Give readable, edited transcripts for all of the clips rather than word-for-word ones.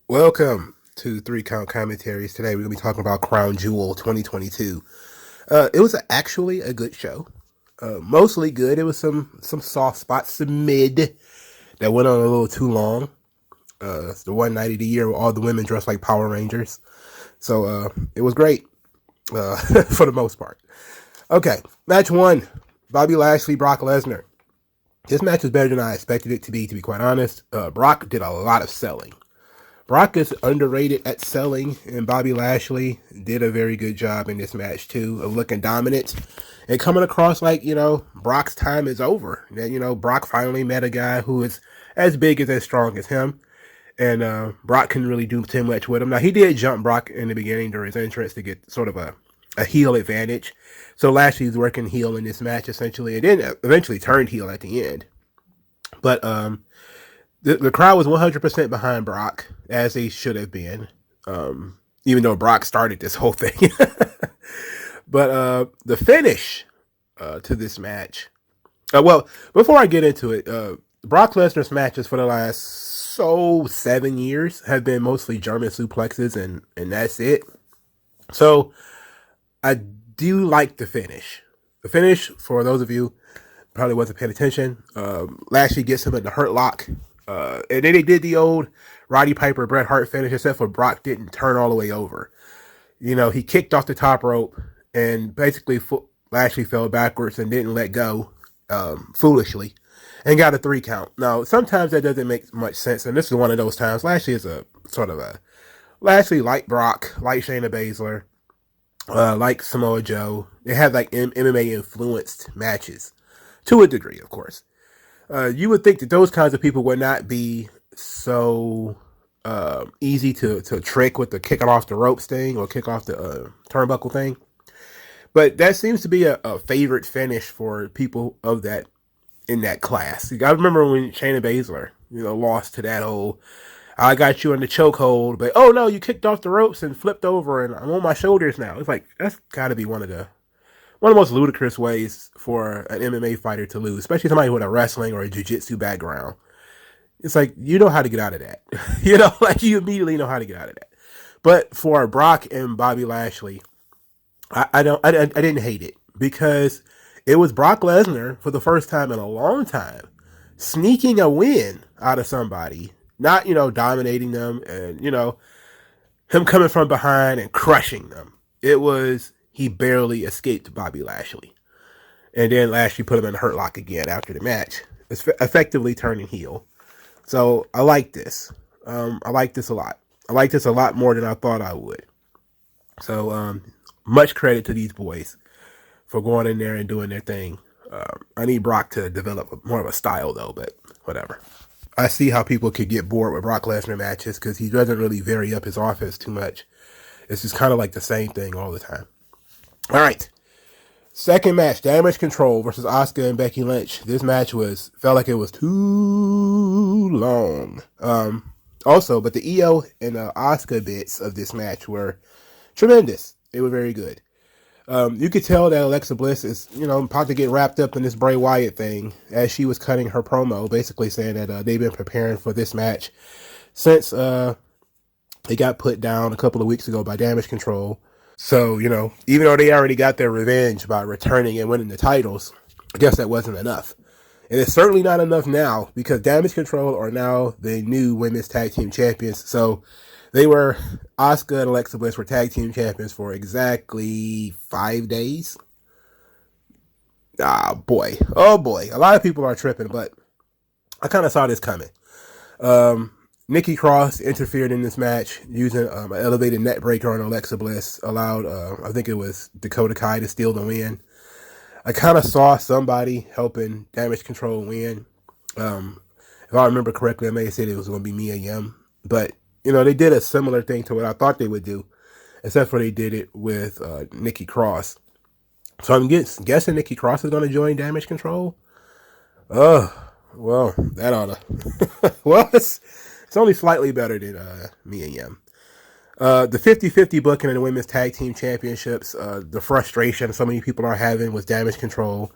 Welcome to Three Count Commentaries. Today we're going to be talking about Crown Jewel 2022. It was actually a good show. Mostly good. It was some soft spots, some mid that went on a little too long. It's the one night of the year where all the women dress like Power Rangers. So it was great for the most part. Okay, match one. Bobby Lashley, Brock Lesnar. This match was better than I expected it to be quite honest. Brock did a lot of selling. Brock is underrated at selling, and Bobby Lashley did a very good job in this match, too, of looking dominant and coming across like, Brock's time is over. That, Brock finally met a guy who is as big as strong as him, and Brock couldn't really do too much with him. Now, he did jump Brock in the beginning during his entrance to get sort of a heel advantage. So Lashley's working heel in this match, essentially, and then eventually turned heel at the end. But, the crowd was 100% behind Brock, as they should have been, even though Brock started this whole thing. But the finish to this match, well, before I get into it, Brock Lesnar's matches for the last 7 years have been mostly German suplexes, and that's it. So I do like the finish. The finish, for those of you probably wasn't paying attention, Lashley gets him in the Hurt Lock. And then they did the old Roddy Piper, Bret Hart finish, except for Brock didn't turn all the way over. He kicked off the top rope and basically Lashley fell backwards and didn't let go foolishly and got a 3 count. Now, sometimes that doesn't make much sense, and this is one of those times. Lashley is Lashley like Brock, like Shayna Baszler, like Samoa Joe. They have like MMA influenced matches to a degree, of course. You would think that those kinds of people would not be so easy to trick with the kicking off the ropes thing or kick off the turnbuckle thing. But that seems to be a favorite finish for people of that in that class. I remember when Shayna Baszler, lost to that whole, I got you in the chokehold, but oh no, you kicked off the ropes and flipped over and I'm on my shoulders now. It's like, that's got to be one of the most ludicrous ways for an MMA fighter to lose, especially somebody with a wrestling or a jiu-jitsu background. It's like, you know how to get out of that. You immediately know how to get out of that. But for Brock and Bobby Lashley, I didn't hate it because it was Brock Lesnar for the first time in a long time sneaking a win out of somebody, not, dominating them and, him coming from behind and crushing them. It was, he barely escaped Bobby Lashley. And then Lashley put him in the Hurt Lock again after the match. It's effectively turning heel. So I like this. I like this a lot. I like this a lot more than I thought I would. So much credit to these boys for going in there and doing their thing. I need Brock to develop more of a style though, but whatever. I see how people could get bored with Brock Lesnar matches because he doesn't really vary up his offense too much. It's just kind of like the same thing all the time. All right. Second match, Damage Control versus Asuka and Becky Lynch. This match felt like it was too long. Also, but the EO and Asuka bits of this match were tremendous. They were very good. You could tell that Alexa Bliss is, about to get wrapped up in this Bray Wyatt thing as she was cutting her promo, basically saying that they've been preparing for this match since they got put down a couple of weeks ago by Damage Control. So, even though they already got their revenge by returning and winning the titles, I guess that wasn't enough. And it's certainly not enough now because Damage Control are now the new women's tag team champions. So Asuka and Alexa Bliss were tag team champions for exactly 5 days. Oh boy. A lot of people are tripping, but I kind of saw this coming. Nikki Cross interfered in this match using an elevated net breaker on Alexa Bliss, allowed, I think it was Dakota Kai to steal the win. I kind of saw somebody helping Damage Control win. If I remember correctly, I may have said it was going to be Mia Yim. But, they did a similar thing to what I thought they would do, except for they did it with Nikki Cross. So I'm guessing Nikki Cross is going to join Damage Control. Well, that ought to. Well, it's only slightly better than Mia Yim. The 50-50 booking in the women's tag team championships, the frustration so many people are having with Damage Control.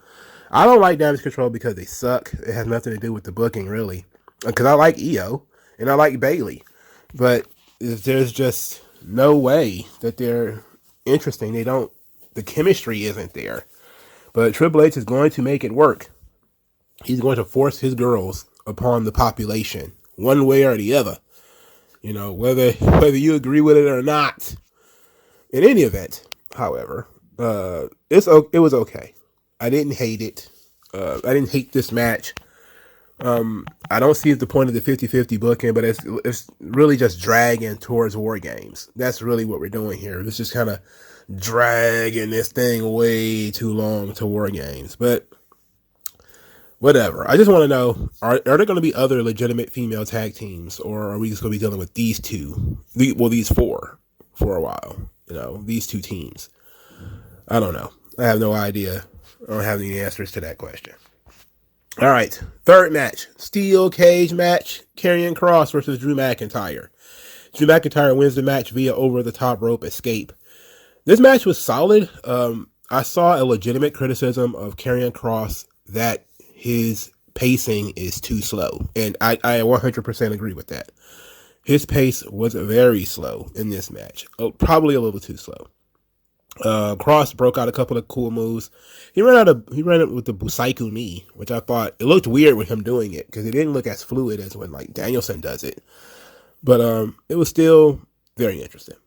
I don't like Damage Control because they suck. It has nothing to do with the booking, really. Because I like Io and I like Bayley. But there's just no way that they're interesting. The chemistry isn't there. But Triple H is going to make it work. He's going to force his girls upon the population, one way or the other. Whether you agree with it or not. In any event, however, it was okay. I didn't hate it. I didn't hate this match. I don't see the point of the 50-50 booking, but it's really just dragging towards War Games. That's really what we're doing here. It's just kind of dragging this thing way too long to War Games. But whatever. I just want to know, are there going to be other legitimate female tag teams, or are we just going to be dealing with these two? These four for a while. These two teams. I don't know. I have no idea. I don't have any answers to that question. All right, third match, steel cage match, Karrion Kross versus Drew McIntyre. Drew McIntyre wins the match via over-the-top rope escape. This match was solid. I saw a legitimate criticism of Karrion Kross that his pacing is too slow, and I 100% agree with that. His pace was very slow in this match, probably a little too slow. Kross broke out a couple of cool moves. He ran it with the Busaiku knee, which I thought it looked weird with him doing it because it didn't look as fluid as when like Danielson does it. But it was still very interesting.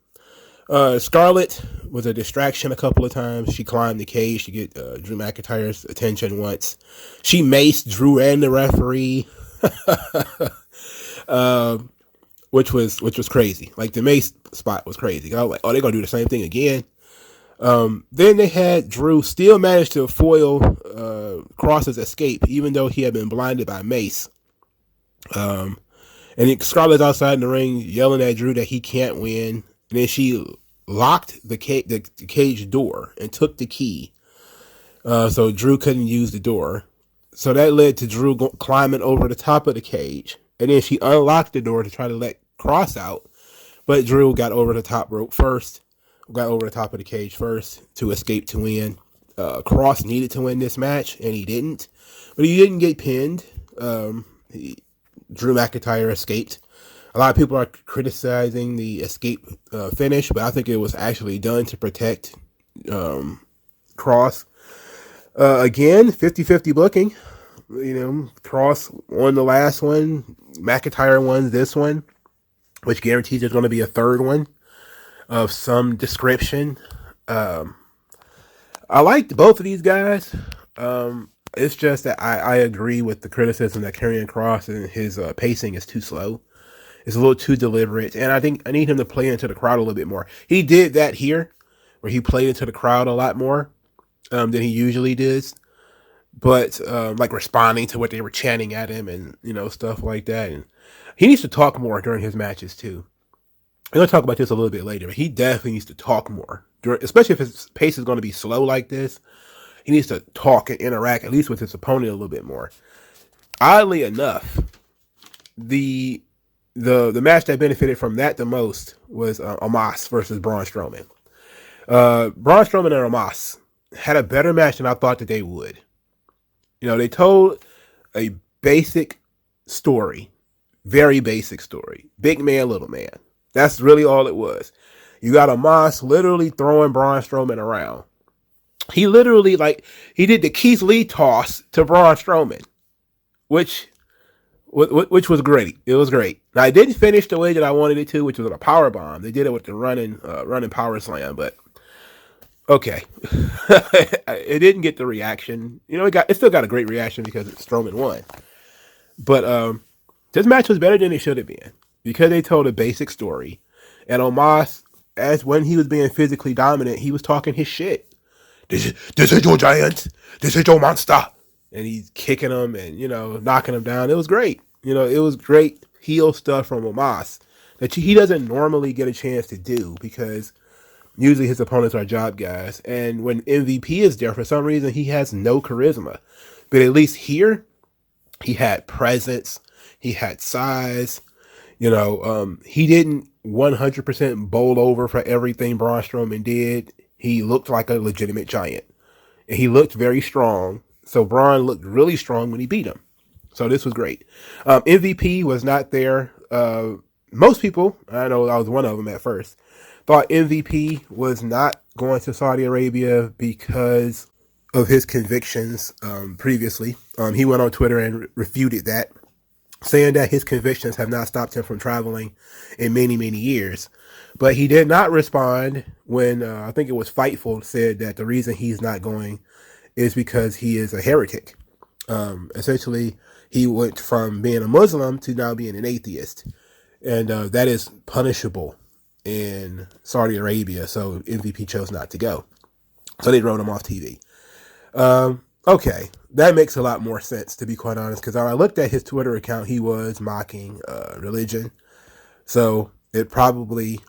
Scarlett was a distraction a couple of times. She climbed the cage to get Drew McIntyre's attention once. She maced Drew and the referee, which was crazy. Like the mace spot was crazy. I was like, oh, they're gonna do the same thing again. Then they had Drew still managed to foil Kross's escape, even though he had been blinded by mace. And Scarlett's outside in the ring yelling at Drew that he can't win. And then she locked the cage door and took the key, so Drew couldn't use the door. So that led to Drew climbing over the top of the cage. And then she unlocked the door to try to let Kross out. But Drew got over the top rope first. Got over the top of the cage first to escape to win. Kross needed to win this match, and he didn't. But he didn't get pinned. Drew McIntyre escaped. A lot of people are criticizing the escape finish, but I think it was actually done to protect Kross. Again, 50-50 booking. Kross won the last one. McIntyre won this one, which guarantees there's going to be a third one of some description. I liked both of these guys. It's just that I agree with the criticism that Karrion Kross and his pacing is too slow. It's a little too deliberate, and I think I need him to play into the crowd a little bit more. He did that here, where he played into the crowd a lot more than he usually does. But like responding to what they were chanting at him and stuff like that. And he needs to talk more during his matches too. I'm going to talk about this a little bit later, but he definitely needs to talk more, especially if his pace is going to be slow like this. He needs to talk and interact, at least with his opponent, a little bit more. Oddly enough, the match that benefited from that the most was Omos versus Braun Strowman. Braun Strowman and Omos had a better match than I thought that they would. They told a basic story, very basic story. Big man, little man. That's really all it was. You got Omos literally throwing Braun Strowman around. He literally, he did the Keith Lee toss to Braun Strowman, which was great. It was great. Now, it didn't finish the way that I wanted it to, which was a power bomb. They did it with the running power slam, but okay. It didn't get the reaction. It still got a great reaction because Strowman won. But this match was better than it should have been because they told a basic story. And Omos, as when he was being physically dominant, he was talking his shit. This is your giant. This is your monster. And he's kicking him and, knocking him down. It was great. It was great heel stuff from Omos that he doesn't normally get a chance to do because usually his opponents are job guys. And when MVP is there, for some reason, he has no charisma. But at least here, he had presence. He had size. He didn't 100% bowl over for everything Braun Strowman did. He looked like a legitimate giant. And he looked very strong. So Braun looked really strong when he beat him. So this was great. MVP was not there. most people, I know I was one of them at first, thought MVP was not going to Saudi Arabia because of his convictions previously. He went on Twitter and refuted that, saying that his convictions have not stopped him from traveling in many, many years. But he did not respond when I think it was Fightful said that the reason he's not going is because he is a heretic. Essentially, he went from being a Muslim to now being an atheist. And that is punishable in Saudi Arabia. So MVP chose not to go. So they wrote him off TV. Okay, that makes a lot more sense, to be quite honest, because when I looked at his Twitter account, he was mocking religion. So it probably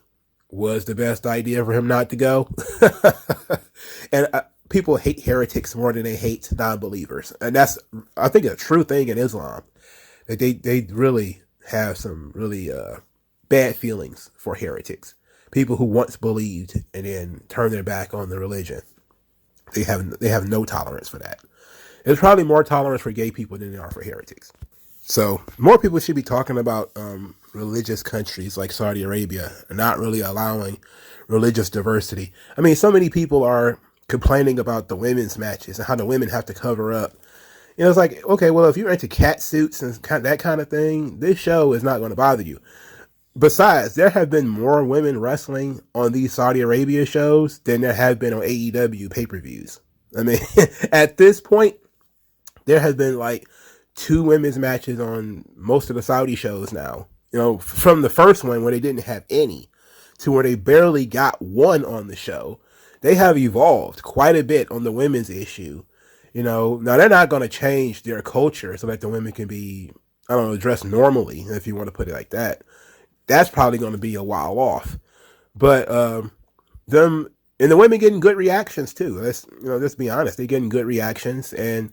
was the best idea for him not to go. And people hate heretics more than they hate non-believers. And that's, I think, a true thing in Islam. That they really have some really bad feelings for heretics. People who once believed and then turn their back on the religion. They have no tolerance for that. There's probably more tolerance for gay people than there are for heretics. So more people should be talking about religious countries like Saudi Arabia and not really allowing religious diversity. I mean, so many people are complaining about the women's matches and how the women have to cover up. You know, it's like, okay, well, if you're into cat suits and that kind of thing, this show is not going to bother you. Besides, there have been more women wrestling on these Saudi Arabia shows than there have been on AEW pay-per-views. I mean, at this point, there has been like 2 women's matches on most of the Saudi shows now. You know, from the first one where they didn't have any to where they barely got one on the show. They have evolved quite a bit on the women's issue. You know, now they're not going to change their culture so that the women can be, I don't know, dressed normally, if you want to put it like that. That's probably going to be a while off. But them and the women getting good reactions too. Let's be honest. They're getting good reactions, and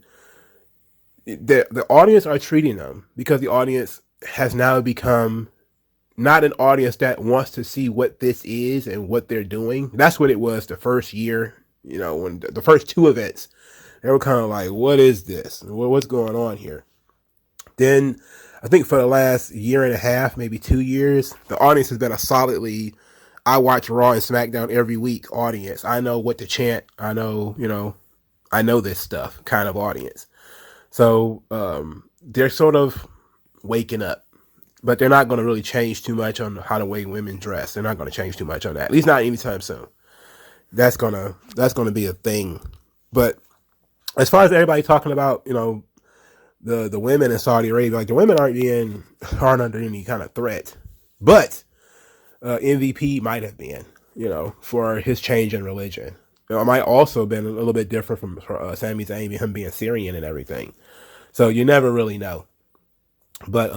the audience are treating them, because the audience has now become not an audience that wants to see what this is and what they're doing. That's what it was the first year. You know, when the first 2 events, they were kind of like, what is this? What's going on here? Then I think for the last year and a half, maybe 2 years, the audience has been a solidly, I watch Raw and Smackdown every week audience. I know what to chant. I know this stuff kind of audience. So they're sort of waking up, but they're not going to really change too much on how the way women dress. They're not going to change too much on that, at least not anytime soon. That's gonna be a thing. But as far as everybody talking about, the women in Saudi Arabia, like, the women aren't under any kind of threat, but MVP might have been, for his change in religion. It might also have been a little bit different from Sami Zayn, him being Syrian and everything. So you never really know. But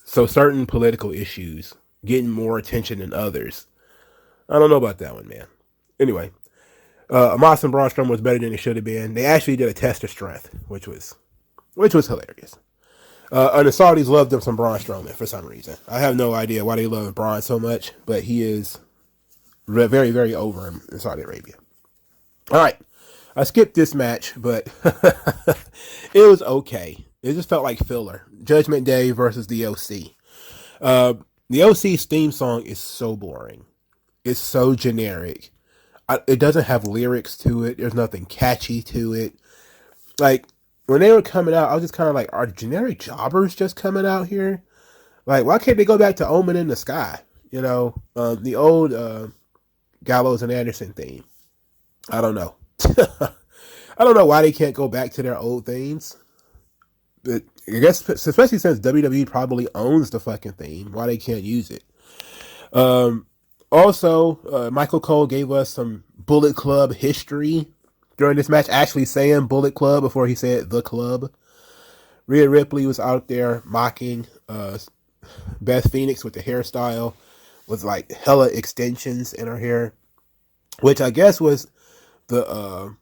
so certain political issues getting more attention than others. I don't know about that one, man. Anyway, Amos and Braun Strowman was better than it should have been. They actually did a test of strength, which was hilarious. And the Saudis loved them some Braun Strowman for some reason. I have no idea why they love Braun so much, but he is very, very over in Saudi Arabia. All right, I skipped this match, but it was okay. It just felt like filler. Judgment Day versus the OC. The OC's theme song is so boring. It's so generic. It doesn't have lyrics to it. There's nothing catchy to it. Like, when they were coming out, I was just kind of like, are generic jobbers just coming out here? Like, why can't they go back to Omen in the Sky? The old Gallows and Anderson theme. I don't know. I don't know why they can't go back to their old themes. But I guess, especially since WWE probably owns the fucking theme, why they can't use it. Also, Michael Cole gave us some Bullet Club history during this match, actually saying Bullet Club before he said the club. Rhea Ripley was out there mocking Beth Phoenix with the hairstyle, with like hella extensions in her hair, which I guess was the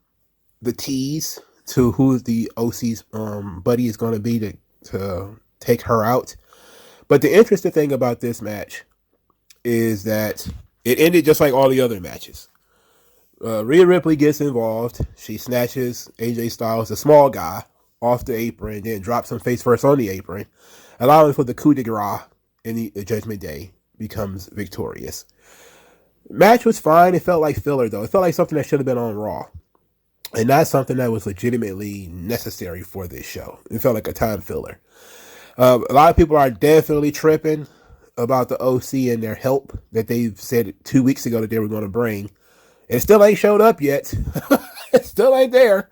tease to who the OC's buddy is going to be to take her out. But the interesting thing about this match is that it ended just like all the other matches. Rhea Ripley gets involved. She snatches AJ Styles, the small guy, off the apron, then drops him face first on the apron, allowing for the coup de grace in the Judgment Day. becomes victorious. Match was fine. It felt like filler, though. It felt like something that should have been on Raw, and not something that was legitimately necessary for this show. It felt like a time filler. A lot of people are definitely tripping about the OC and their help that they've said 2 weeks ago that they were going to bring. It still ain't showed up yet. It still ain't there.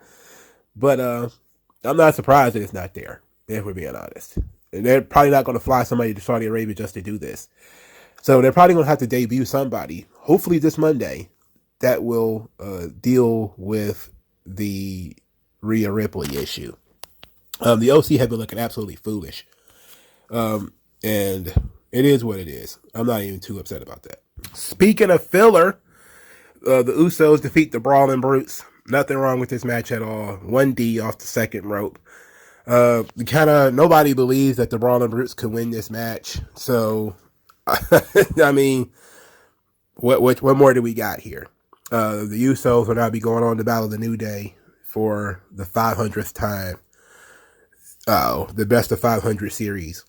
But I'm not surprised that it's not there, if we're being honest. And they're probably not going to fly somebody to Saudi Arabia just to do this. So they're probably going to have to debut somebody, hopefully this Monday, that will deal with the Rhea Ripley issue. The OC have been looking absolutely foolish. And it is what it is. I'm not even too upset about that. Speaking of filler, the Usos defeat the Brawling Brutes. Nothing wrong with this match at all. 1D off the second rope. Nobody believes that the Brawling Brutes could win this match. So, I mean, what more do we got here? The Usos will now be going on to battle the New Day for the 500th time. The best of 500 series.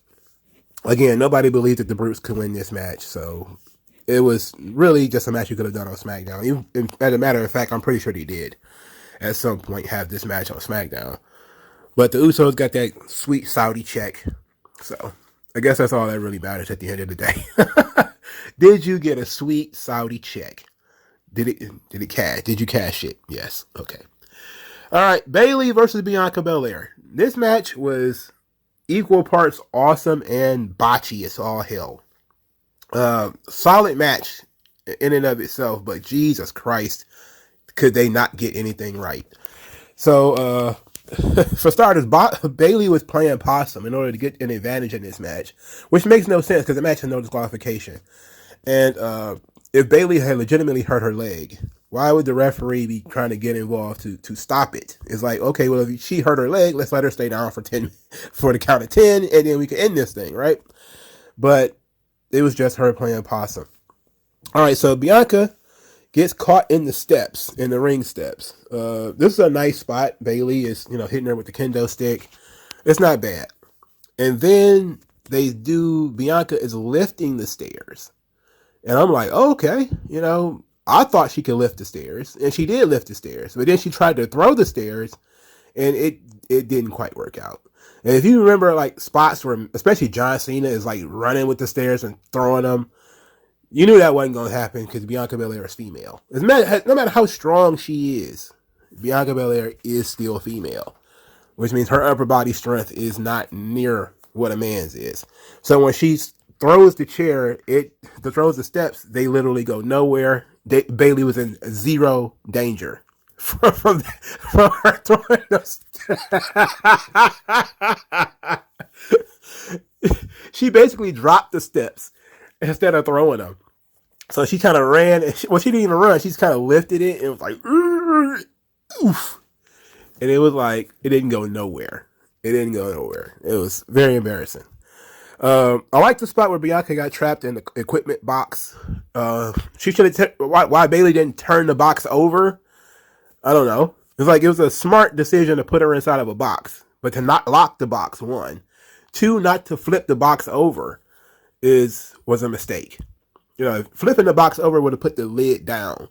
Again, nobody believed that the Brutes could win this match, so it was really just a match you could have done on SmackDown. As a matter of fact, I'm pretty sure they did at some point have this match on SmackDown. But the Usos got that sweet Saudi check, so I guess that's all that really matters at the end of the day. Did you get a sweet Saudi check? Did it cash? Did you cash it? Yes. Okay. All right. Bayley versus Bianca Belair. This match was equal parts awesome and botchy as all hell. Solid match in and of itself, but Jesus Christ, could they not get anything right? So, for starters, Bayley was playing possum in order to get an advantage in this match, which makes no sense because the match has no disqualification. And if Bayley had legitimately hurt her leg, why would the referee be trying to get involved to stop it? It's like, okay, well, if she hurt her leg, let's let her stay down for the count of 10, and then we can end this thing, right? But it was just her playing possum. All right, so Bianca gets caught in the ring steps. This is a nice spot. Bayley is, hitting her with the kendo stick. It's not bad. And then Bianca is lifting the stairs. And I'm like, oh, okay, I thought she could lift the stairs, and she did lift the stairs, but then she tried to throw the stairs, and it didn't quite work out. And if you remember, like, spots where, especially John Cena is, like, running with the stairs and throwing them, you knew that wasn't going to happen because Bianca Belair is female. No matter how strong she is, Bianca Belair is still female, which means her upper body strength is not near what a man's is. So when she throws the chair, throws the steps, they literally go nowhere. Bayley was in zero danger from her throwing those. She basically dropped the steps instead of throwing them. So she kind of ran. She didn't even run. She just kind of lifted it and it was like, oof. And it was like, it didn't go nowhere. It was very embarrassing. I like the spot where Bianca got trapped in the equipment box. She should have. Why Bayley didn't turn the box over? I don't know. It was a smart decision to put her inside of a box, but to not lock the box. 1, 2, not to flip the box over was a mistake. Flipping the box over would have put the lid down,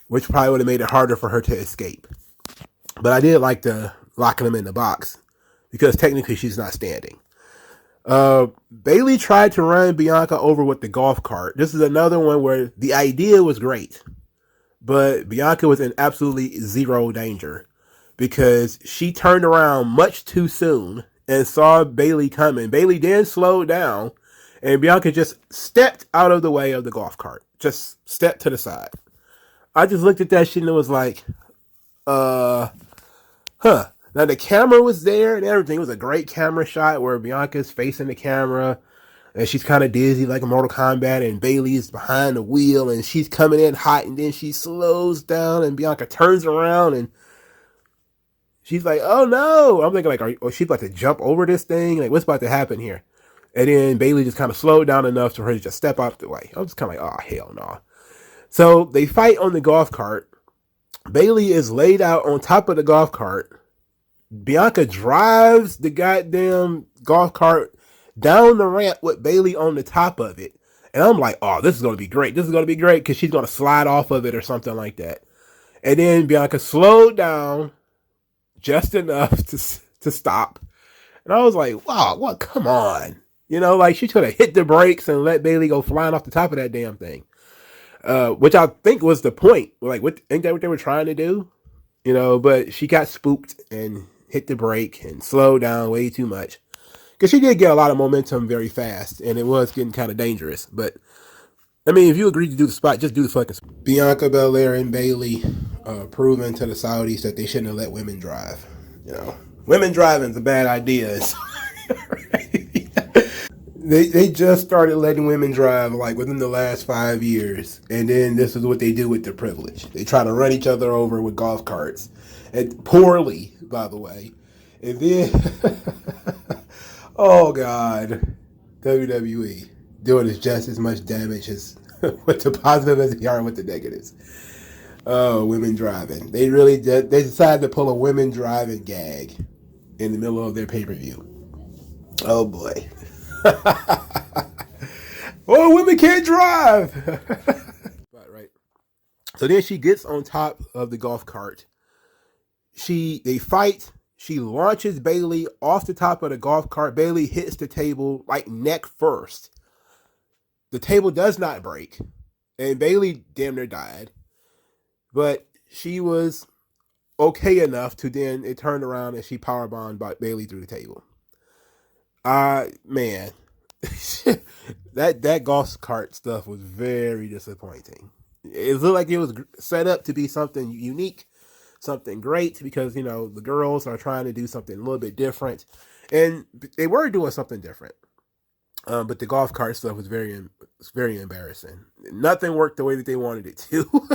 which probably would have made it harder for her to escape. But I did like the locking them in the box because technically she's not standing. Bayley tried to run Bianca over with the golf cart. This is another one where the idea was great, but Bianca was in absolutely zero danger because she turned around much too soon and saw Bayley coming. Bayley then slowed down, and Bianca just stepped out of the way of the golf cart. Just stepped to the side. I just looked at that shit and was like, huh. Now, the camera was there and everything. It was a great camera shot where Bianca's facing the camera and she's kind of dizzy like in Mortal Kombat, and Bayley's behind the wheel and she's coming in hot, and then she slows down and Bianca turns around and she's like, oh no. I'm thinking like, is she about to jump over this thing? Like, what's about to happen here? And then Bayley just kind of slowed down enough for her to just step out the way. I'm just kind of like, oh, hell no. So they fight on the golf cart. Bayley is laid out on top of the golf cart. Bianca drives the goddamn golf cart down the ramp with Bayley on the top of it. And I'm like, oh, this is going to be great. This is going to be great because she's going to slide off of it or something like that. And then Bianca slowed down just enough to stop. And I was like, wow, what? Come on. You know, like she could have hit the brakes and let Bayley go flying off the top of that damn thing. Which I think was the point. Like, ain't that what they were trying to do? You know, but she got spooked and hit the brake and slowed down way too much. Because she did get a lot of momentum very fast, and it was getting kind of dangerous. But, I mean, if you agreed to do the spot, just do the fucking spot. Bianca Belair and Bayley proving to the Saudis that they shouldn't have let women drive. You know, women driving is a bad idea. They just started letting women drive like within the last 5 years, and then this is what they do with their privilege. They try to run each other over with golf carts, and poorly, by the way. And then, oh God, WWE doing just as much damage as with the positive as they are with the negatives. Oh, women driving. They decided to pull a women driving gag in the middle of their pay-per-view. Oh boy. Oh, women can't drive. Right. So then she gets on top of the golf cart. They fight. She launches Bayley off the top of the golf cart. Bayley hits the table like neck first. The table does not break, and Bayley damn near died. But she was okay enough to then it turned around and she powerbombed Bayley through the table. Man, that golf cart stuff was very disappointing. It looked like it was set up to be something unique, something great, because, you know, the girls are trying to do something a little bit different, and they were doing something different. But the golf cart stuff was very embarrassing. Nothing worked the way that they wanted it to.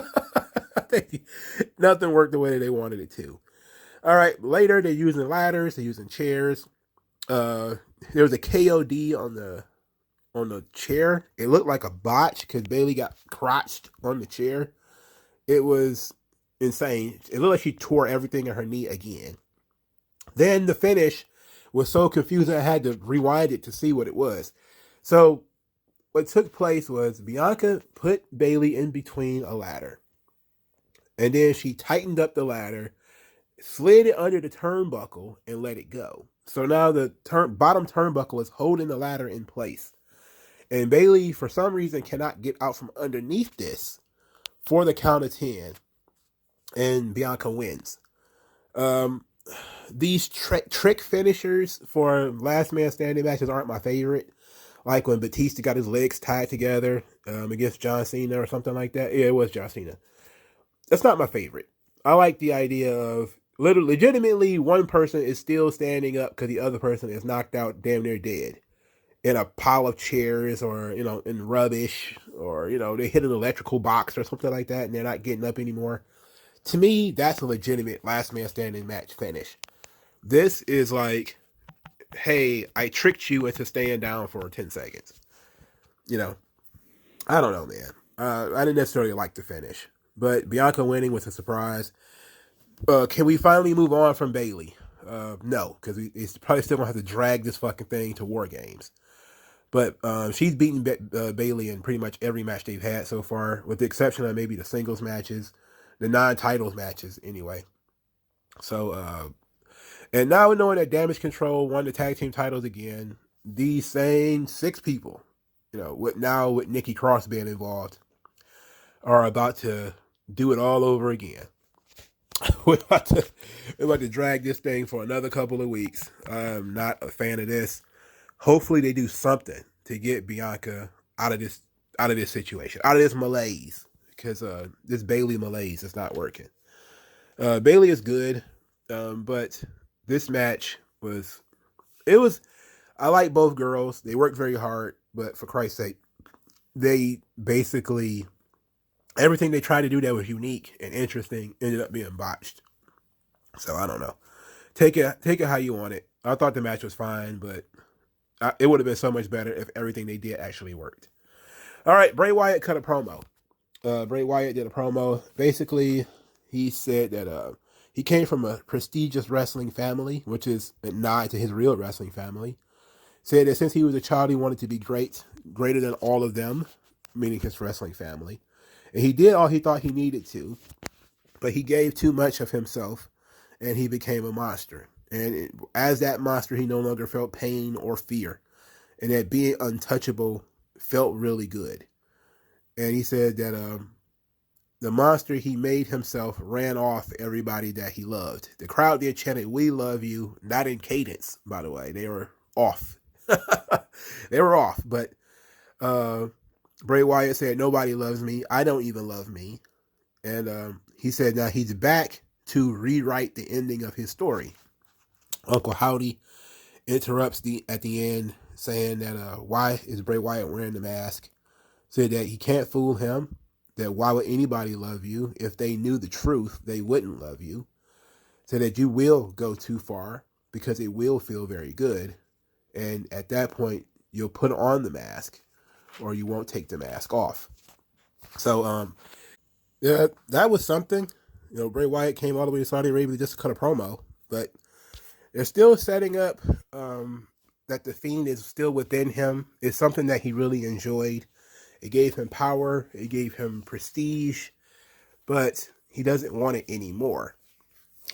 Nothing worked the way that they wanted it to. All right, later they're using ladders, they're using chairs. There was a KOD on the chair. It looked like a botch because Bayley got crotched on the chair. It was insane. It looked like she tore everything in her knee again. Then the finish was so confusing I had to rewind it to see what it was. So what took place was Bianca put Bayley in between a ladder. And then she tightened up the ladder, slid it under the turnbuckle, and let it go. So now the bottom turnbuckle is holding the ladder in place. And Bayley, for some reason, cannot get out from underneath this for the count of 10. And Bianca wins. These trick finishers for last man standing matches aren't my favorite. Like when Batista got his legs tied together against John Cena or something like that. Yeah, it was John Cena. That's not my favorite. I like the idea of legitimately one person is still standing up because the other person is knocked out damn near dead in a pile of chairs or, you know, in rubbish, or, you know, they hit an electrical box or something like that and they're not getting up anymore. To me, that's a legitimate last man standing match finish. This is like, hey, I tricked you into staying down for 10 seconds. You know, I don't know, man. I didn't necessarily like the finish, but Bianca winning was a surprise. Can we finally move on from Bayley? No, because it's probably still going to have to drag this fucking thing to War Games. But she's beaten Bayley in pretty much every match they've had so far, with the exception of maybe the singles matches, the non-titles matches anyway. So, and now knowing that Damage Control won the tag team titles again, these same 6 people, you know, with Nikki Cross being involved, are about to do it all over again. We're about to drag this thing for another couple of weeks. I'm not a fan of this. Hopefully they do something to get Bianca out of this situation, out of this malaise, because this Bayley malaise is not working. Bayley is good, but this match I like both girls. They worked very hard, but for Christ's sake, they basically, everything they tried to do that was unique and interesting ended up being botched. So I don't know. Take it how you want it. I thought the match was fine, but it would have been so much better if everything they did actually worked. All right, Bray Wyatt cut a promo. Bray Wyatt did a promo. Basically, he said that he came from a prestigious wrestling family, which is a nod to his real wrestling family. Said that since he was a child, he wanted to be great. greater than all of them, meaning his wrestling family. And he did all he thought he needed to, but he gave too much of himself, and he became a monster. And as that monster, he no longer felt pain or fear, and that being untouchable felt really good. And he said that the monster he made himself ran off everybody that he loved. The crowd there chanted, "We love you," not in cadence, by the way. They were off. They were off. But Bray Wyatt said, "Nobody loves me. I don't even love me." And he said now he's back to rewrite the ending of his story. Uncle Howdy interrupts at the end, saying that why is Bray Wyatt wearing the mask? Said that he can't fool him, that why would anybody love you? If they knew the truth, they wouldn't love you. Said that you will go too far because it will feel very good. And at that point, you'll put on the mask or you won't take the mask off. So, yeah, that was something. You know, Bray Wyatt came all the way to Saudi Arabia just to cut a promo, but they're still setting up that the Fiend is still within him. It's something that he really enjoyed. It gave him power. It gave him prestige, but he doesn't want it anymore.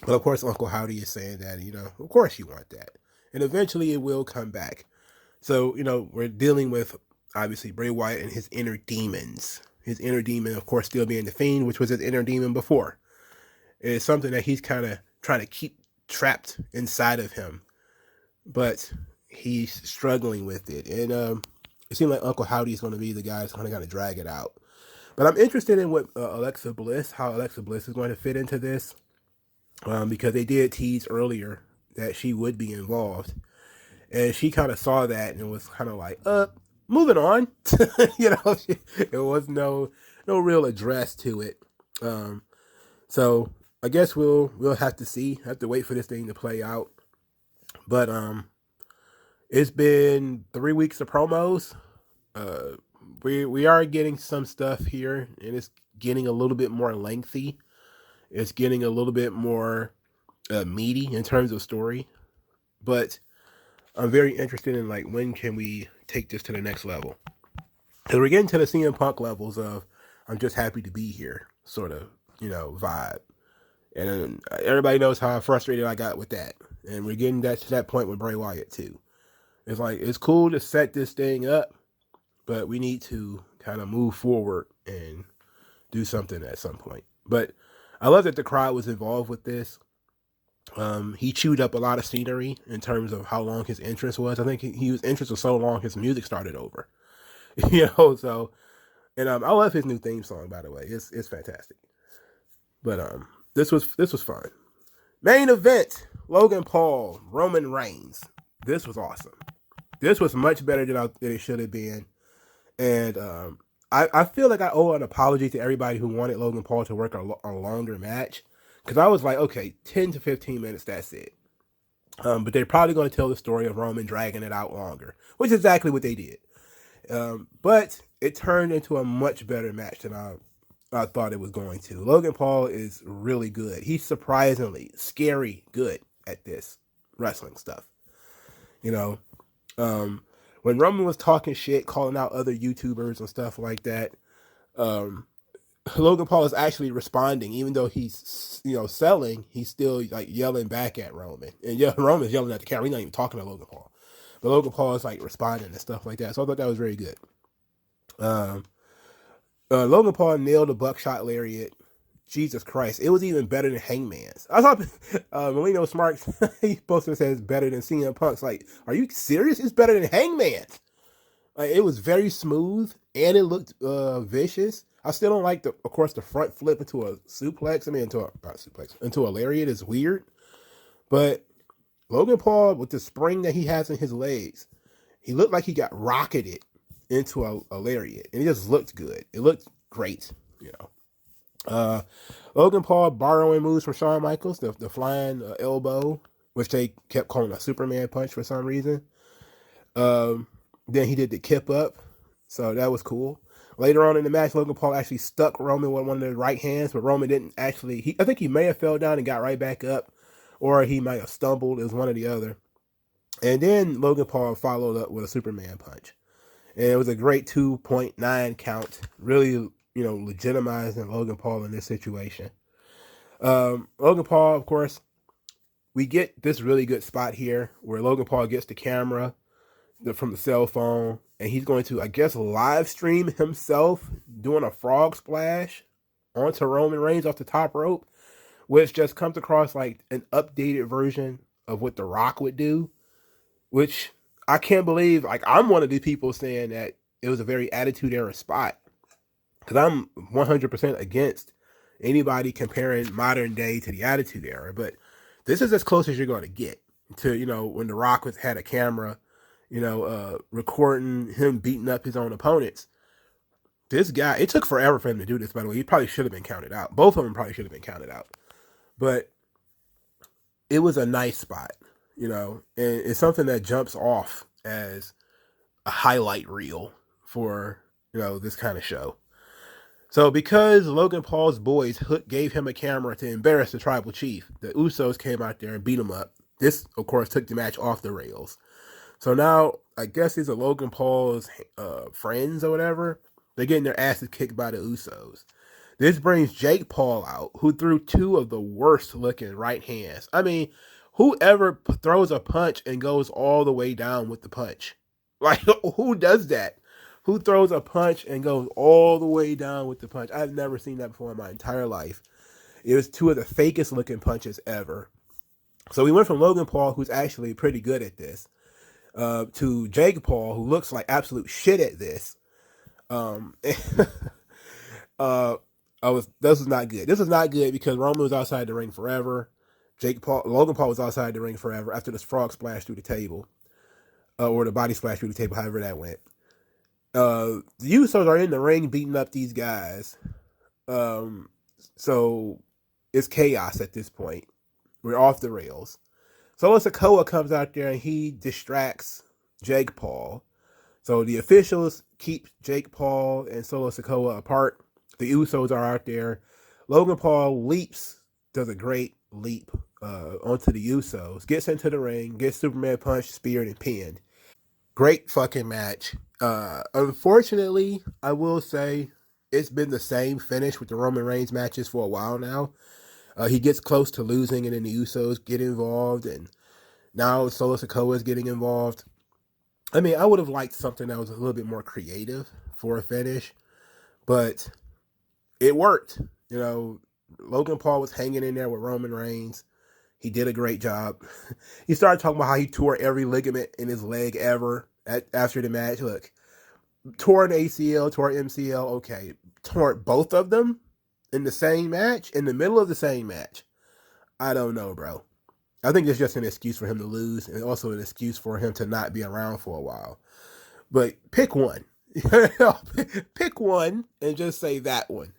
But of course, Uncle Howdy is saying that, you know, of course you want that. And eventually it will come back. So, you know, we're dealing with, obviously, Bray Wyatt and his inner demons. His inner demon, of course, still being the Fiend, which was his inner demon before. It's something that he's kind of trying to keep trapped inside of him. But he's struggling with it. And it seems like Uncle Howdy is going to be the guy that's going to drag it out. But I'm interested in what Alexa Bliss, how Alexa Bliss is going to fit into this. Because they did tease earlier that she would be involved. And she kind of saw that and was kind of like, moving on. You know, there was no real address to it. So I guess we'll have to see. Have to wait for this thing to play out. But it's been 3 weeks of promos. We are getting some stuff here, and it's getting a little bit more lengthy. It's getting a little bit more meaty in terms of story. But I'm very interested in, like, when can we take this to the next level? Because we're getting to the CM Punk levels of I'm just happy to be here sort of, you know, vibe. And everybody knows how frustrated I got with that. And we're getting to that point with Bray Wyatt too. It's like, it's cool to set this thing up, but we need to kind of move forward and do something at some point. But I love that the crowd was involved with this. He chewed up a lot of scenery in terms of how long his entrance was. I think his entrance was so long his music started over. You know, so, and I love his new theme song, by the way. It's fantastic. But this was fun. Main event: Logan Paul, Roman Reigns. This was awesome. This was much better than it should have been. And I feel like I owe an apology to everybody who wanted Logan Paul to work a longer match. Because I was like, okay, 10 to 15 minutes, that's it. But they're probably going to tell the story of Roman dragging it out longer, which is exactly what they did. But it turned into a much better match than I thought it was going to. Logan Paul is really good. He's surprisingly scary good at this wrestling stuff. You know, when Roman was talking shit, calling out other YouTubers and stuff like that, Logan Paul is actually responding, even though he's, you know, selling. He's still like yelling back at Roman, and Roman's yelling at the camera. He's not even talking to Logan Paul, but Logan Paul is like responding and stuff like that. So I thought that was very good. Logan Paul nailed a buckshot lariat. Jesus Christ, it was even better than Hangman's. I thought Molino Smarks he posted says better than CM Punk's. Like, are you serious? It's better than Hangman's. Like, it was very smooth and it looked vicious. I still don't like of course, the front flip into a suplex. I mean, into a lariat is weird. But Logan Paul, with the spring that he has in his legs, he looked like he got rocketed into a lariat, and it just looked good. It looked great, you know. Logan Paul borrowing moves from Shawn Michaels, the flying elbow, which they kept calling a Superman punch for some reason. Then he did the kip up, so that was cool. Later on in the match, Logan Paul actually stuck Roman with one of the right hands, but Roman didn't actually. I think he may have fell down and got right back up, or he might have stumbled. It was one or the other. And then Logan Paul followed up with a Superman punch. And it was a great 2.9 count, really, legitimizing Logan Paul in this situation. Logan Paul, of course, we get this really good spot here where Logan Paul gets the camera from the cell phone, and he's going to, I guess, live stream himself doing a frog splash onto Roman Reigns off the top rope, which just comes across like an updated version of what The Rock would do, which I can't believe. Like, I'm one of the people saying that it was a very Attitude Era spot, because I'm 100% against anybody comparing modern day to the Attitude Era, but this is as close as you're going to get to, when The Rock had a camera, recording him beating up his own opponents. This guy, it took forever for him to do this, by the way. He probably should have been counted out. Both of them probably should have been counted out. But it was a nice spot, and it's something that jumps off as a highlight reel for, this kind of show. So because Logan Paul's boys gave him a camera to embarrass the Tribal Chief, the Usos came out there and beat him up. This, of course, took the match off the rails. So now, I guess these are Logan Paul's friends or whatever. They're getting their asses kicked by the Usos. This brings Jake Paul out, who threw two of the worst looking right hands. I mean, whoever throws a punch and goes all the way down with the punch? Like, who does that? Who throws a punch and goes all the way down with the punch? I've never seen that before in my entire life. It was two of the fakest looking punches ever. So we went from Logan Paul, who's actually pretty good at this, to Jake Paul, who looks like absolute shit at this. This was not good. This was not good because Roman was outside the ring forever. Logan Paul was outside the ring forever after this frog splash through the table, or the body splash through the table, however that went. The Usos are in the ring beating up these guys. So it's chaos at this point. We're off the rails. Solo Sikoa comes out there and he distracts Jake Paul. So the officials keep Jake Paul and Solo Sikoa apart. The Usos are out there. Logan Paul does a great leap onto the Usos, gets into the ring, gets Superman punched, speared, and pinned. Great fucking match. Unfortunately, I will say it's been the same finish with the Roman Reigns matches for a while now. He gets close to losing, and then the Usos get involved, and now Solo Sikoa is getting involved. I mean, I would have liked something that was a little bit more creative for a finish, but it worked. Logan Paul was hanging in there with Roman Reigns. He did a great job. He started talking about how he tore every ligament in his leg ever after the match. Look, tore an ACL, tore an MCL. Okay, tore both of them in the same match, in the middle of the same match. I don't know, bro. I think it's just an excuse for him to lose, and also an excuse for him to not be around for a while. But pick one. Pick one and just say that one.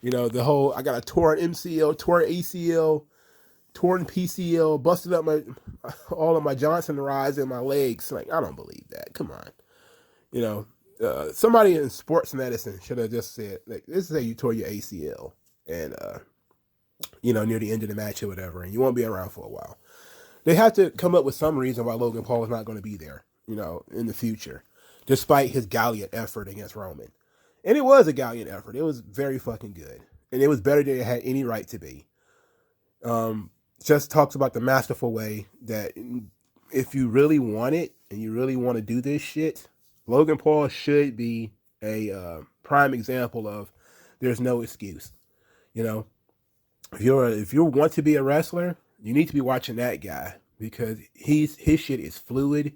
The whole, I got a torn MCL, torn ACL, torn PCL, busted up all of my Johnson rides in my legs. Like, I don't believe that. Come on. Somebody in sports medicine should have just said, like, this is how you tore your ACL, and near the end of the match or whatever, and you won't be around for a while. They have to come up with some reason why Logan Paul is not going to be there, in the future, despite his gallant effort against Roman. And it was a gallant effort. It was very fucking good, and it was better than it had any right to be. Just talks about the masterful way that if you really want it and you really want to do this shit, Logan Paul should be a prime example of there's no excuse. If you want to be a wrestler, you need to be watching that guy, because his shit is fluid,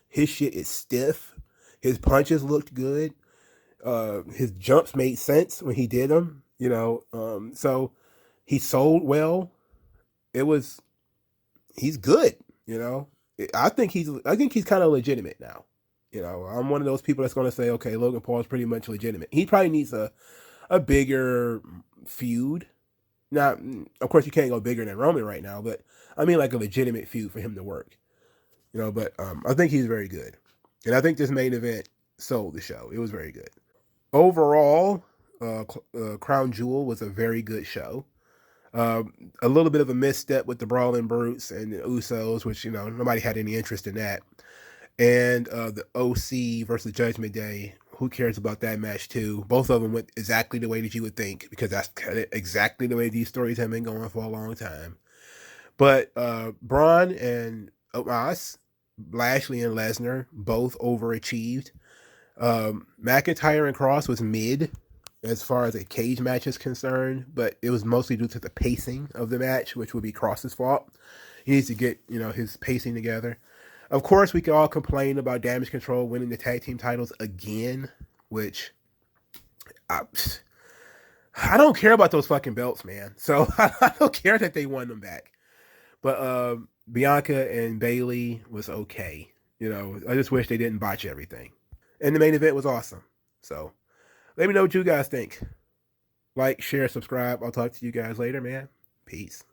his shit is stiff, his punches looked good, his jumps made sense when he did them. So he sold well. He's good. I think he's kind of legitimate now. I'm one of those people that's going to say, okay, Logan Paul is pretty much legitimate. He probably needs a bigger feud. Now, of course, you can't go bigger than Roman right now, but I mean like a legitimate feud for him to work. But I think he's very good. And I think this main event sold the show. It was very good. Overall, Crown Jewel was a very good show. A little bit of a misstep with the Brawling Brutes and the Usos, which, nobody had any interest in that. and the OC versus Judgment Day. Who cares about that match too? Both of them went exactly the way that you would think, because that's exactly the way these stories have been going for a long time. But Braun and Omos, Lashley and Lesnar both overachieved. McIntyre and Cross was mid as far as a cage match is concerned, but it was mostly due to the pacing of the match, which would be Cross's fault. He needs to get, his pacing together. Of course, we can all complain about Damage Control winning the tag team titles again, which I don't care about those fucking belts, man. So I don't care that they won them back. But Bianca and Bayley was okay. I just wish they didn't botch everything. And the main event was awesome. So let me know what you guys think. Like, share, subscribe. I'll talk to you guys later, man. Peace.